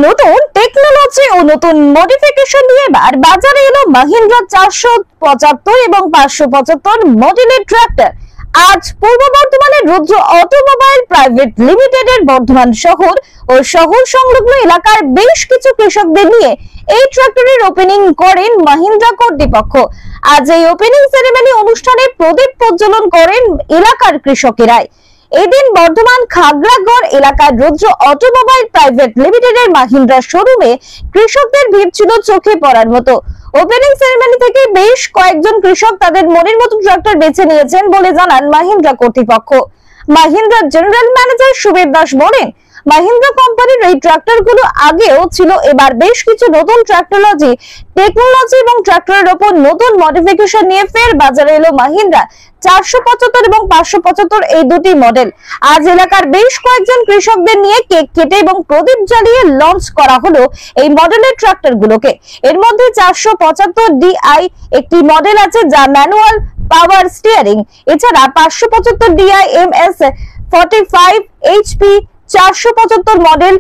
নতুন টেকনোলজি ও নতুন মডিফিকেশন নিয়ে এবার বাজারে এলো মাহিন্দ্রা 475 এবং 575 মডেলের ট্রাক্টর। আজ পূর্ব বর্ধমানের রুদ্র অটোমোবাইল প্রাইভেট লিমিটেডের বর্ধমান শহর ও শহর সংলগ্ন এলাকার বেশ কিছু কৃষকদের নিয়ে এই ট্রাক্টরের ওপেনিং করেন মাহিন্দ্রা কর্তৃপক্ষ। আজ এই ওপেনিং সেরেমনি অনুষ্ঠানে প্রদীপ প্রজ্বলন করেন এলাকার কৃষকেরাই। এদিন বর্ধমান খাগড়াগড় এলাকার রুদ্র অটোমোবাইল প্রাইভেট লিমিটেডের মাহিন্দ্রা শোরুমে কৃষকদের ভিড় ছিল চোখে পড়ার মতো। ওপেনিং সেরেমনি থেকে বেশ কয়েকজন কৃষক তাদের মনের মতো ট্রাক্টর বেছে নিয়েছেন বলে জানান মাহিন্দ্রা কর্তৃপক্ষ। মাহিন্দ্রার জেনারেল ম্যানেজার সুবেদ দাস বলেন, মাহিন্দ্রা কোম্পানির এই ট্রাক্টরগুলো আগেও ছিল, এবার বেশ কিছু নতুন টেকনোলজি এবং ট্রাক্টরের উপর নতুন মডিফিকেশন নিয়ে ফের বাজারে এলো মাহিন্দ্রা 475 এবং 575 এই দুটি মডেল। আজ এলাকার বেশ কয়েকজন কৃষকদের নিয়ে কেক কেটে এবং প্রদীপ জ্বালিয়ে লঞ্চ করা হলো এই মডেলের ট্রাক্টরগুলোকে। এর মধ্যে 475 DI একটি মডেল আছে যা ম্যানুয়াল পাওয়ার স্টিয়ারিং। এছাড়া 575 DI MS 45 HP 475 model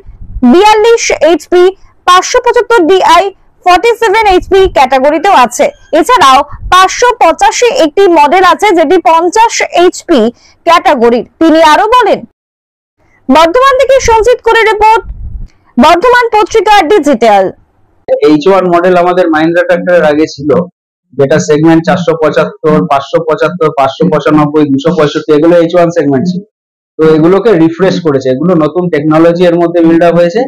42 HP 575 DI 47 HP ক্যাটাগরিতেও আছে। এছাড়াও 585 একটি মডেল আছে যেটি 50 HP ক্যাটাগরির। তিনি আরো বলেন, বর্ধমান থেকে সঞ্জিত করে রিপোর্ট, বর্ধমান পত্রিকা ডিজিটাল। H1 মডেল আমাদের মাহিন্দ্রা ট্রাক্টরের আগে ছিল, যেটা সেগমেন্ট 475 575 595 265 এগুলো H1 সেগমেন্ট ছিল। তো এগুলোকে রিফ্রেশ করেছে, এগুলো নতুন টেকনোলজি এর মধ্যে বিল্ড আপ হয়েছে,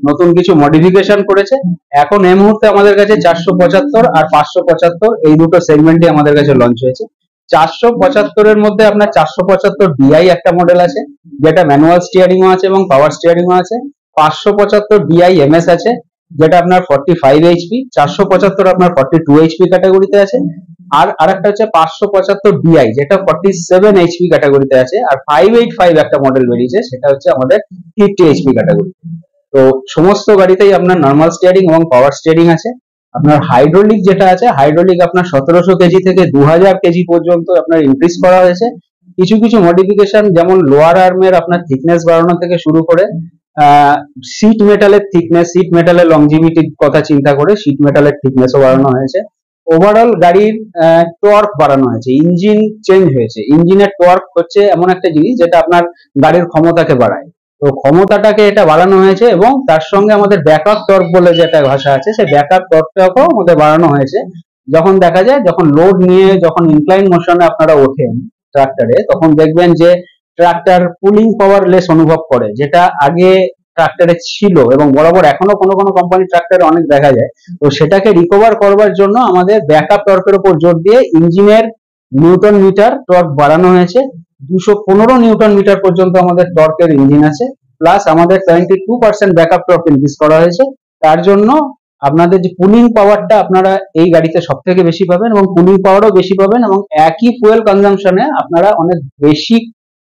নতুন কিছু মডিফিকেশন করেছে। এখন এই মুহূর্তে আমাদের কাছে 475 আর 575 এই দুটো সেগমেন্টই আমাদের কাছে লঞ্চ হয়েছে। 475 এর মধ্যে আপনার 475 DI একটা মডেল আছে, যেটা ম্যানুয়াল স্টিয়ারিং আছে এবং পাওয়ার স্টিয়ারিং আছে। 575 DI MS আছে, যেটা আপনার 45 HP। 475 আপনার 42 HP ক্যাটাগরিতে আছে। আর আরেকটা হচ্ছে 575 DI, যেটা 47 HP ক্যাটাগরিতে আছে। আর 585 একটা মডেল বেরিয়েছে, সেটা হচ্ছে আমাদের 50 HP ক্যাটাগরি। তো সমস্ত গাড়িতেই আপনার নরমাল স্টিয়ারিং এবং পাওয়ার স্টিয়ারিং আছে। আপনার হাইড্রোলিক যেটা আছে, হাইড্রোলিক আপনার 1700 কেজি থেকে 2000 কেজি পর্যন্ত আপনার ইনক্রিজ করা হয়েছে। কিছু কিছু মডিফিকেশন, যেমন লোয়ার আর্মের আপনার থিকনেস বাড়ানো থেকে শুরু করে সিট মেটালের থিকনেস, সিট মেটালের লংজিভিটির কথা চিন্তা করে সিট মেটালের থিকনেসও বাড়ানো হয়েছে। ওভারঅল গাড়ির টর্ক বাড়ানো হয়েছে, ইঞ্জিন চেঞ্জ হয়েছে। ইঞ্জিনের টর্ক হচ্ছে এমন একটা জিনিস যেটা আপনার গাড়ির ক্ষমতাকে বাড়ায়। তো ক্ষমতাটাকে এটা বাড়ানো হয়েছে এবং তার সঙ্গে আমাদের ব্যাকআপ টর্ক বলে যেটা ভাষা আছে, সেই ব্যাকআপ টর্কটাকেও আমাদের বাড়ানো হয়েছে। যখন দেখা যায়, যখন লোড নিয়ে যখন ইনক্লাইন মোশনে আপনারা ওঠেন ট্রাক্টরে, তখন দেখবেন যে ট্রাক্টর পুলিং পাওয়ার লেস অনুভব করে, যেটা আগে ট্রাক্টরে ছিল এবং বরাবর এখনো কোনো কোনো কোম্পানি ট্রাক্টরে অনেক দেখা যায়। তো সেটাকে রিকভার করবার জন্য আমাদের ব্যাকআপ টর্কের উপর জোর দিয়ে ইঞ্জিনের নিউটন মিটার টর্ক বাড়ানো হয়েছে। 215 নিউটন মিটার পর্যন্ত আমাদের টর্কের ইঞ্জিন আছে। প্লাস আমাদের 22% ব্যাকআপ টর্ক ইনক্রিজ করা হয়েছে। তার জন্য আপনাদের যে পুলিং পাওয়ারটা আপনারা এই গাড়িতে সব থেকে বেশি পাবেন এবং পুলিং পাওয়ারও বেশি পাবেন এবং একই ফুয়েল কনজাম্পশনে আপনারা অনেক বেশি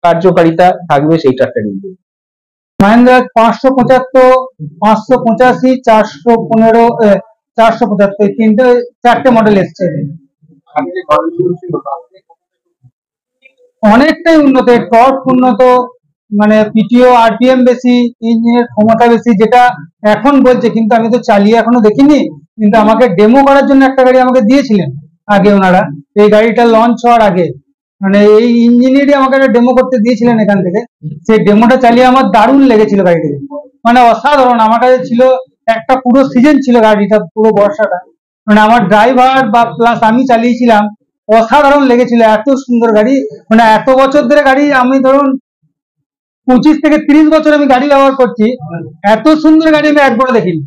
কার্যকারিতা থাকবে সেই ট্রাক্টরের। মাহিন্দ্রা 575 585 415 475 চারটে মডেল এসছে। অনেকটাই উন্নত, টর্ক উন্নত, মানে পিটিও আরপিএম বেশি, ইঞ্জিনের ক্ষমতা বেশি, যেটা এখন বলছে, কিন্তু আমি তো চালিয়ে এখনো দেখিনি। কিন্তু আমাকে ডেমো করার জন্য একটা গাড়ি আমাকে দিয়েছিলেন আগে ওনারা, এই গাড়িটা লঞ্চ হওয়ার আগে, মানে এই ইঞ্জিনিয়ারই আমাকে একটা ডেমো করতে দিয়েছিলেন এখান থেকে। সেই ডেমোটা চালিয়ে আমার দারুণ লেগেছিল গাড়িটাকে, মানে অসাধারণ। আমার কাছে ছিল একটা পুরো সিজন ছিল গাড়িটা, পুরো বর্ষাটা, মানে আমার ড্রাইভার বা প্লাস আমি চালিয়েছিলাম, অসাধারণ লেগেছিল। এত সুন্দর গাড়ি, মানে এত বছর ধরে গাড়ি, আমি ধরুন 25 থেকে 30 বছর আমি গাড়ি ব্যবহার করছি, এত সুন্দর গাড়ি আমি একবারও দেখিনি।